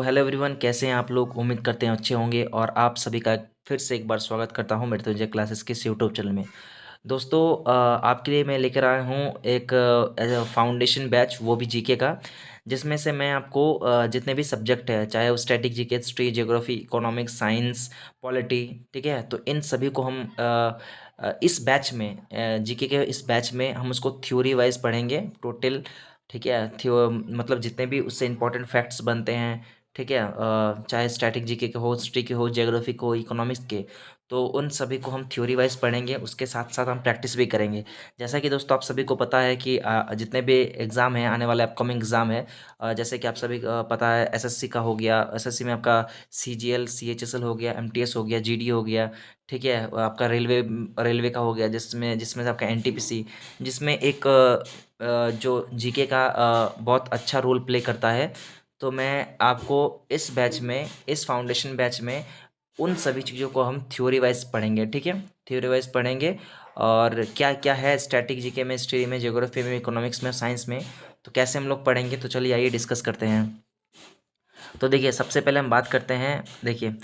Hello everyone, कैसे हैं आप लोग। उम्मीद करते हैं अच्छे होंगे और आप सभी का फिर से एक बार स्वागत करता हूं मृत्युंजय क्लासेस के इस यूट्यूब चैनल में। दोस्तों, आपके लिए मैं लेकर आया हूं एक फाउंडेशन बैच, वो भी जीके का, जिसमें से मैं आपको जितने भी सब्जेक्ट है, चाहे वो static GK, history, geography, economics, science, polity, ठीक है, तो इन सभी को हम इस बैच में, जीके के इस बैच में हम उसको थ्योरी वाइज पढ़ेंगे टोटल। ठीक है, मतलब जितने भी उससे इंपॉर्टेंट फैक्ट्स बनते हैं, ठीक है, चाहे स्टैटिक जीके के हो, हिस्ट्री के हो, ज्योग्राफी के हो, इकोनॉमिक्स के, तो उन सभी को हम थ्योरी वाइज पढ़ेंगे। उसके साथ साथ हम प्रैक्टिस भी करेंगे। जैसा कि दोस्तों आप सभी को पता है कि जितने भी एग्ज़ाम हैं, आने वाले अपकमिंग एग्ज़ाम है, जैसे कि आप सभी पता है, एसएससी का हो गया, एसएससी में आपका सीजीएल, सीएचएसएल हो गया, एमटीएस हो गया, जीडी हो गया, ठीक है, आपका रेलवे रेलवे का हो गया, जिसमें जिसमें से आपका एनटीपीसी, जिसमें एक जो जीके का बहुत अच्छा रोल प्ले करता है। तो मैं आपको इस बैच में, इस फाउंडेशन बैच में, उन सभी चीज़ों को हम थ्योरी वाइज पढ़ेंगे। ठीक है, थ्योरी वाइज पढ़ेंगे। और क्या क्या है स्टैटिक जीके में, हिस्ट्री में, ज्योग्राफी में, इकोनॉमिक्स में, साइंस में, तो कैसे हम लोग पढ़ेंगे, तो चलिए आइए डिस्कस करते हैं। तो देखिए, सबसे पहले हम बात करते हैं। देखिए,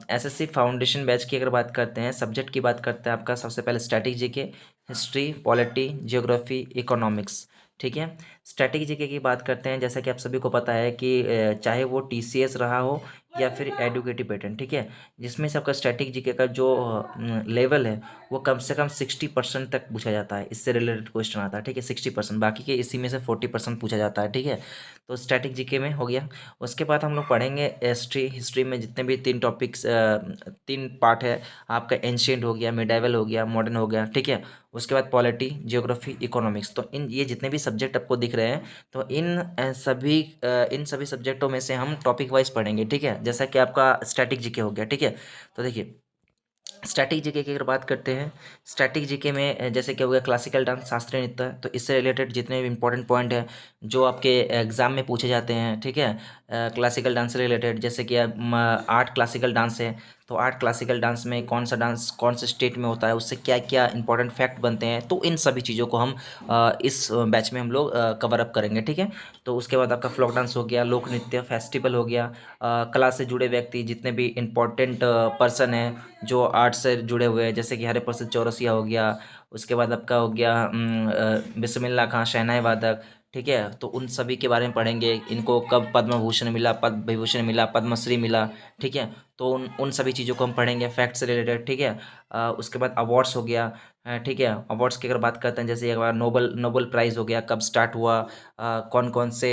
एसएससी फाउंडेशन बैच की अगर बात करते हैं, सब्जेक्ट की बात करते हैं, आपका सबसे पहले static GK, history, polity, geography, economics. ठीक है, स्टैटिक जीके की बात करते हैं, जैसा कि आप सभी को पता है कि चाहे वो टीसीएस रहा हो या फिर एडुकेटिव पैटर्न, ठीक है, जिसमें से आपका स्टैटिक जीके का जो लेवल है, वो कम से कम 60% तक पूछा जाता है। इससे रिलेटेड क्वेश्चन आता है, ठीक है, 60%, बाकी के इसी में से 40% पूछा जाता है। ठीक है, तो स्टैटिक जीके में हो गया। उसके बाद हम लोग पढ़ेंगे हिस्ट्री। हिस्ट्री में जितने भी 3 टॉपिक्स, 3 पार्ट है, आपका एंशियंट हो गया, मिडाइवल हो गया, मॉडर्न हो गया, ठीक है। उसके बाद पॉलिटी, ज्योग्राफी, इकोनॉमिक्स। तो इन ये जितने भी सब्जेक्ट आपको दिख रहे हैं, तो इन सभी सब्जेक्टों में से हम टॉपिक वाइज पढ़ेंगे। ठीक है, जैसा कि आपका स्टैटिक जीके हो गया। ठीक है, तो देखिए, स्टैटिक जीके की अगर बात करते हैं, स्टैटिक जीके में जैसे कि हो गया क्लासिकल डांस, शास्त्रीय नृत्य, तो इससे रिलेटेड जितने भी इंपॉर्टेंट पॉइंट हैं जो आपके एग्जाम में पूछे जाते हैं, ठीक है, क्लासिकल डांस से रिलेटेड, जैसे कि 8 क्लासिकल डांस है, तो 8 क्लासिकल डांस में कौन सा डांस कौन से स्टेट में होता है, उससे क्या क्या इंपॉर्टेंट फैक्ट बनते हैं, तो इन सभी चीज़ों को हम इस बैच में हम लोग कवर अप करेंगे। ठीक है, तो उसके बाद आपका फ्लोक डांस हो गया, लोक नृत्य, फेस्टिवल हो गया, कला से जुड़े व्यक्ति, जितने भी इम्पोर्टेंट पर्सन हैं जो आर्ट से जुड़े हुए हैं, जैसे कि हरे प्रसाद चौरसिया हो गया। उसके बाद आपका हो गया बिस्मिल्लाह खां, शहनाई वादक। ठीक है, तो उन सभी के बारे में पढ़ेंगे, इनको कब पद्म भूषण मिला, पद्म विभूषण मिला, पद्मश्री मिला। ठीक है, तो उन सभी चीज़ों को हम पढ़ेंगे, फैक्ट से रिलेटेड। ठीक है, उसके बाद अवार्ड्स हो गया। ठीक है, अवार्ड्स की अगर बात करते हैं, जैसे एक बार नोबल नोबल प्राइज़ हो गया, कब स्टार्ट हुआ, कौन कौन से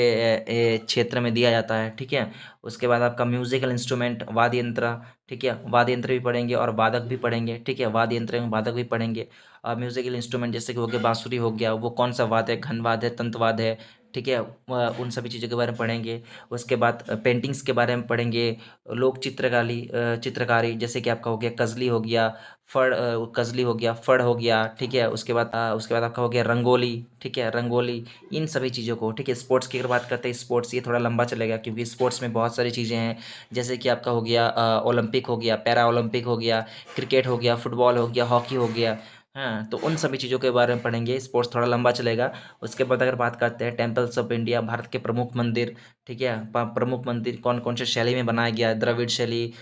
क्षेत्र में दिया जाता है। ठीक है, उसके बाद आपका म्यूजिकल इंस्ट्रूमेंट, वाद्य यंत्र। ठीक है, वाद्य यंत्र भी पढ़ेंगे और वादक भी पढ़ेंगे। ठीक है, वाद्य यंत्र में वादक भी पढ़ेंगे। म्यूजिकल इंस्ट्रूमेंट जैसे कि हो गया बांसुरी हो गया, वो कौन सा वाद्य है, घनवाद्य है, तंतवाद्य है। ठीक है, उन सभी चीज़ों के बारे में पढ़ेंगे। उसके बाद पेंटिंग्स के बारे में पढ़ेंगे, लोक चित्रकारी, जैसे कि आपका हो गया कजली हो गया, कजली हो गया, फड़ हो गया। ठीक है, उसके बाद आपका हो गया रंगोली। ठीक है, रंगोली, इन सभी चीज़ों को। ठीक है, स्पोर्ट्स की अगर बात करते हैं, स्पोर्ट्स ये थोड़ा लंबा चलेगा, क्योंकि स्पोर्ट्स में बहुत सारी चीज़ें हैं, जैसे कि आपका हो गया ओलंपिक हो गया, पैरा ओलंपिक हो गया, क्रिकेट हो गया, फुटबॉल हो गया, हॉकी हो गया। हाँ, तो उन सभी चीज़ों के बारे में पढ़ेंगे। स्पोर्ट्स थोड़ा लंबा चलेगा। उसके बाद अगर बात करते हैं टेम्पल्स ऑफ इंडिया, भारत के प्रमुख मंदिर। ठीक है, प्रमुख मंदिर कौन कौन से शैली में बनाया गया है, द्रविड़ शैली,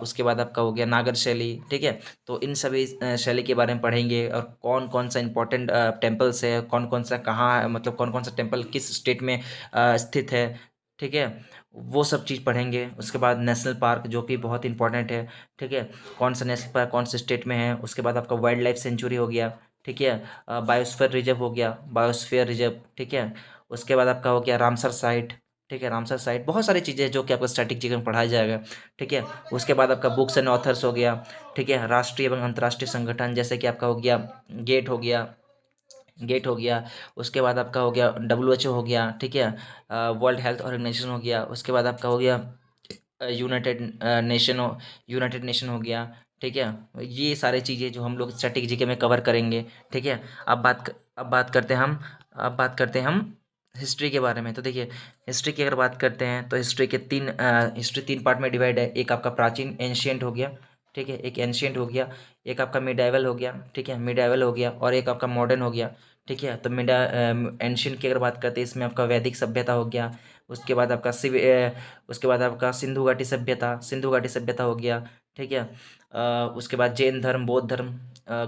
उसके बाद आपका हो गया नागर शैली। ठीक है, तो इन सभी शैली के बारे में पढ़ेंगे, और कौन कौन सा इंपॉर्टेंट टेम्पल्स है, कौन कौन सा कहाँ, मतलब कौन कौन सा टेम्पल किस स्टेट में स्थित है। ठीक है, वो सब चीज़ पढ़ेंगे। उसके बाद नेशनल पार्क, जो कि बहुत इंपॉर्टेंट है। ठीक है, कौन सा नेशनल पार्क कौन से स्टेट में है। उसके बाद आपका वाइल्ड लाइफ सेंचुरी हो गया। ठीक है, बायोस्फीयर रिजर्व हो गया, बायोस्फीयर रिजर्व। ठीक है, उसके बाद आपका हो गया रामसर साइट। ठीक है, रामसर साइट, बहुत सारी चीज़ें जो कि आपको स्टैटिक जीके में पढ़ाया जाएगा। ठीक है, उसके बाद आपका बुक्स एंड ऑथर्स हो गया। ठीक है, राष्ट्रीय एवं अंतर्राष्ट्रीय संगठन, जैसे कि आपका हो गया गेट हो गया, गेट हो गया। उसके बाद आपका हो गया डब्ल्यूएचओ हो गया। ठीक है, वर्ल्ड हेल्थ ऑर्गेनाइजेशन हो गया। उसके बाद आपका हो गया यूनाइटेड नेशन हो यूनाइटेड नेशन हो गया। ठीक है, ये सारी चीज़ें जो हम लोग स्टैटिक जीके में कवर करेंगे। ठीक है, अब बात करते हैं हम हिस्ट्री के बारे में। तो देखिए, हिस्ट्री की अगर बात करते हैं, तो हिस्ट्री 3 पार्ट में डिवाइड है। एक आपका प्राचीन एंशियंट हो गया। ठीक है, एक एंशियंट हो गया, एक आपका मिडाइवल हो गया। ठीक है, मिडाइवल हो गया, और एक आपका मॉडर्न हो गया। ठीक है, तो एंशियंट की अगर बात करते हैं, इसमें आपका वैदिक सभ्यता हो गया, उसके बाद आपका उसके बाद आपका सिंधु घाटी सभ्यता हो गया, ठीक है। उसके बाद जैन धर्म, बौद्ध धर्म,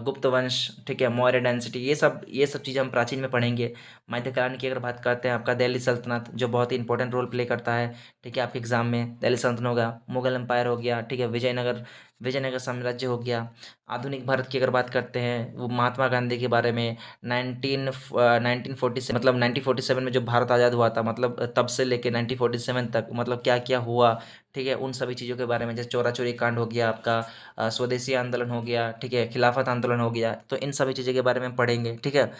गुप्त वंश, ठीक है, मौर्य डायनेसिटी, ये सब चीज़ें हम प्राचीन में पढ़ेंगे। मध्यकालीन की अगर बात करते हैं, आपका दिल्ली सल्तनत जो बहुत ही इंपॉर्टेंट रोल प्ले करता है, ठीक है, आपके एग्जाम में दिल्ली सल्तनत होगा। मुगल एम्पायर हो गया, ठीक है, विजयनगर साम्राज्य हो गया। आधुनिक भारत की अगर बात करते हैं, वो महात्मा गांधी के बारे में 1947, मतलब 1947 में जो भारत आज़ाद हुआ था, मतलब तब से लेके 1947 तक मतलब क्या क्या हुआ, ठीक है, उन सभी चीज़ों के बारे में, जैसे चोरा चोरी कांड हो गया आपका, स्वदेशी आंदोलन हो गया, ठीक है, खिलाफत आंदोलन हो गया, तो इन सभी चीज़ों के बारे में पढ़ेंगे, ठीक है।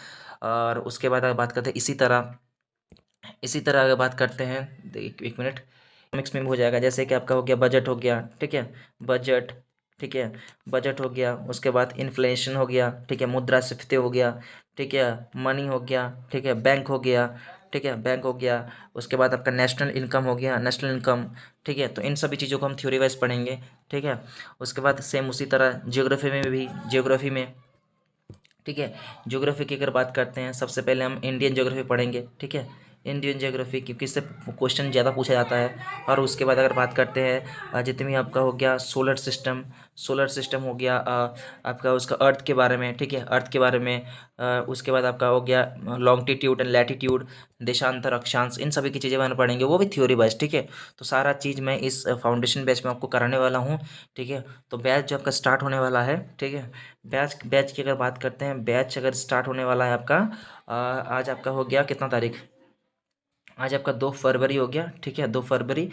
और उसके बाद अगर बात करते हैं इसी तरह अगर बात करते हैं, एक मिनट, इकोनॉमिक्स में भी हो जाएगा, जैसे कि आपका हो गया बजट हो गया, ठीक है, बजट, ठीक है, बजट हो गया। उसके बाद इन्फ्लेशन हो गया, ठीक है, मुद्रास्फीति हो गया, ठीक है, मनी हो गया, ठीक है, बैंक हो गया, ठीक है, बैंक हो गया। उसके बाद आपका नेशनल इनकम हो गया, नेशनल इनकम, ठीक है। तो इन सभी चीज़ों को हम थ्योरी वाइज पढ़ेंगे, ठीक है। उसके बाद सेम उसी तरह जियोग्राफी में, ठीक है, ज्योग्राफी की अगर बात करते हैं, सबसे पहले हम इंडियन ज्योग्राफी पढ़ेंगे, ठीक है, इंडियन ज्योग्राफी, क्योंकि इससे क्वेश्चन ज़्यादा पूछा जाता है। और उसके बाद अगर बात करते हैं, जितने भी आपका हो गया सोलर सिस्टम हो गया, आपका उसका अर्थ के बारे में, ठीक है, अर्थ के बारे में। उसके बाद आपका हो गया लॉन्गिट्यूड एंड लैटिट्यूड, देशांतर, अक्षांश, इन सभी की चीज़ें मैंने पढ़ेंगे, वो भी थ्योरी वाइज, ठीक है। तो सारा चीज़ मैं इस फाउंडेशन बैच में आपको कराने वाला हूँ, ठीक है। तो बैच जो आपका स्टार्ट होने वाला है, ठीक है, बैच की अगर बात करते हैं, बैच अगर स्टार्ट होने वाला है आपका, आज आपका हो गया कितना तारीख, आज आपका 2 फरवरी हो गया, ठीक है, 2 फरवरी,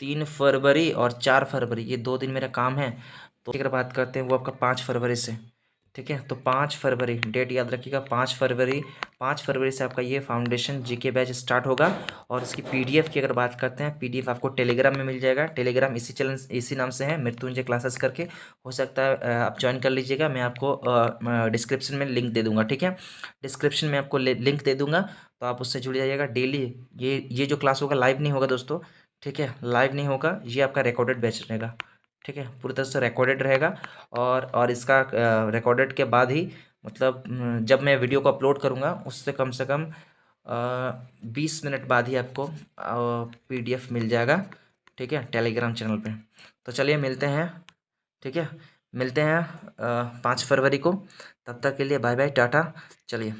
3 फरवरी और 4 फरवरी, ये 2 दिन मेरा काम है। तो अगर बात करते हैं वो आपका 5 फरवरी से, ठीक है। तो 5 फरवरी डेट याद रखिएगा, 5 फरवरी से आपका ये फाउंडेशन जीके बैच स्टार्ट होगा। और इसकी पीडीएफ की अगर बात करते हैं, पीडीएफ आपको टेलीग्राम में मिल जाएगा। टेलीग्राम इसी नाम से है, मृत्युंजय क्लासेस करके। हो सकता है आप ज्वाइन कर लीजिएगा, मैं आपको डिस्क्रिप्शन में लिंक दे दूंगा, ठीक है, डिस्क्रिप्शन में आपको लिंक दे दूंगा, तो आप उससे जुड़ जाइएगा डेली। ये जो क्लास होगा लाइव नहीं होगा दोस्तों, ठीक है, लाइव नहीं होगा, ये आपका रिकॉर्डेड बैच रहेगा, ठीक है, पूरी तरह से रिकॉर्डेड रहेगा। और इसका रिकॉर्डेड के बाद ही, मतलब जब मैं वीडियो को अपलोड करूँगा, उससे कम से कम 20 मिनट बाद ही आपको पीडीएफ मिल जाएगा, ठीक है, टेलीग्राम चैनल पे। तो चलिए मिलते हैं, ठीक है, मिलते हैं 5 फरवरी को। तब तक के लिए बाय बाय, टाटा, चलिए।